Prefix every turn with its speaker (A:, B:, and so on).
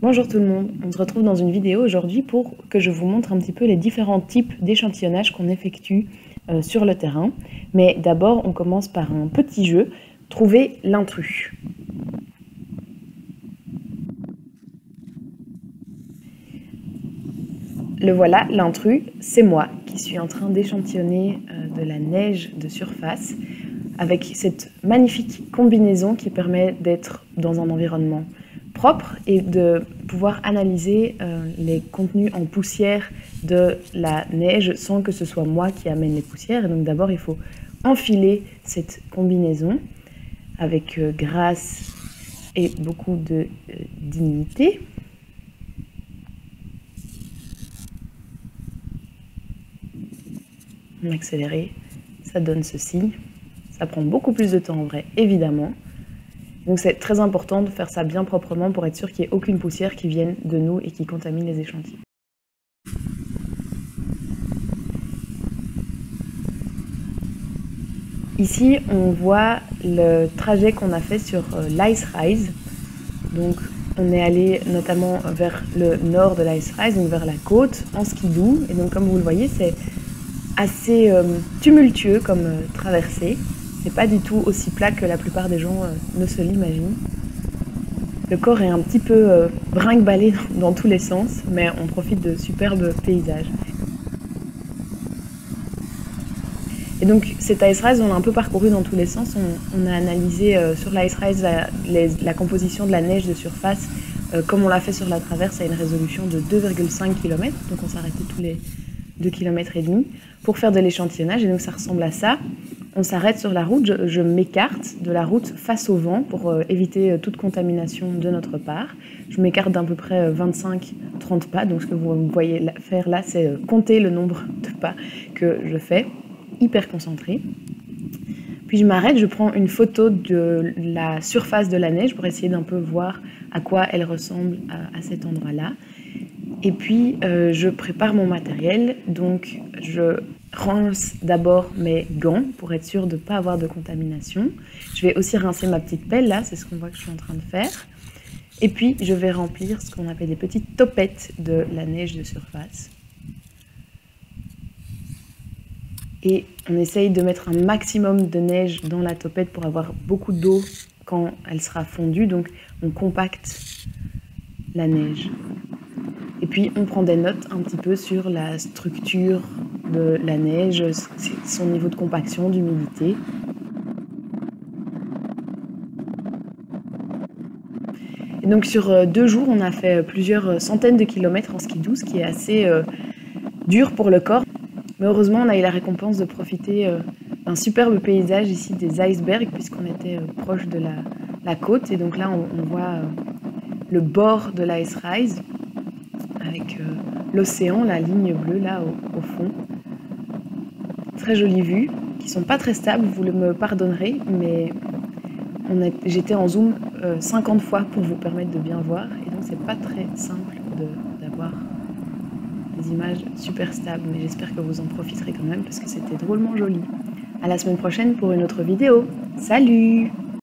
A: Bonjour tout le monde, on se retrouve dans une vidéo aujourd'hui pour que je vous montre un petit peu les différents types d'échantillonnage qu'on effectue sur le terrain. Mais d'abord, on commence par un petit jeu, trouver l'intrus. Le voilà, l'intrus, c'est moi qui suis en train d'échantillonner de la neige de surface avec cette magnifique combinaison qui permet d'être dans un environnement propre et de pouvoir analyser les contenus en poussière de la neige sans que ce soit moi qui amène les poussières. Et donc d'abord, il faut enfiler cette combinaison avec grâce et beaucoup de dignité. En accéléré, ça donne ceci. Ça prend beaucoup plus de temps en vrai, évidemment. Donc c'est très important de faire ça bien proprement pour être sûr qu'il n'y ait aucune poussière qui vienne de nous et qui contamine les échantillons. Ici, on voit le trajet qu'on a fait sur l'Ice Rise. Donc on est allé notamment vers le nord de l'Ice Rise, donc vers la côte, en skidoo. Et donc comme vous le voyez, c'est assez tumultueux comme traversée. C'est pas du tout aussi plat que la plupart des gens ne se l'imaginent. Le corps est un petit peu brinque-ballé dans tous les sens, mais on profite de superbes paysages. Et donc cet Ice Rise, on l'a un peu parcouru dans tous les sens. On a analysé sur l'Ice Rise la composition de la neige de surface, comme on l'a fait sur la traverse à une résolution de 2,5 km, donc on s'arrêtait tous les 2,5 km pour faire de l'échantillonnage. Et donc ça ressemble à ça. On s'arrête sur la route, je m'écarte de la route face au vent pour éviter toute contamination de notre part. Je m'écarte d'à peu près 25-30 pas, donc ce que vous voyez faire là, c'est compter le nombre de pas que je fais, hyper concentré. Puis je m'arrête, je prends une photo de la surface de la neige pour essayer d'un peu voir à quoi elle ressemble à cet endroit-là. Et puis je prépare mon matériel, donc je rince d'abord mes gants pour être sûr de ne pas avoir de contamination. Je vais aussi rincer ma petite pelle, là, c'est ce qu'on voit que je suis en train de faire. Et puis je vais remplir ce qu'on appelle des petites topettes de la neige de surface. Et on essaye de mettre un maximum de neige dans la topette pour avoir beaucoup d'eau quand elle sera fondue, donc on compacte la neige. Et puis on prend des notes un petit peu sur la structure de la neige, son niveau de compaction, d'humidité. Et donc sur 2 jours, on a fait plusieurs centaines de kilomètres en skidoo, ce qui est assez dur pour le corps. Mais heureusement, on a eu la récompense de profiter d'un superbe paysage ici des icebergs, puisqu'on était proche de la côte. Et donc là, on voit le bord de l'Ice Rise, avec l'océan, la ligne bleue là au fond. Très jolie vue, qui sont pas très stables, vous me pardonnerez, mais j'étais en zoom 50 fois pour vous permettre de bien voir, et donc c'est pas très simple d'avoir des images super stables, mais j'espère que vous en profiterez quand même parce que c'était drôlement joli. À la semaine prochaine pour une autre vidéo. Salut!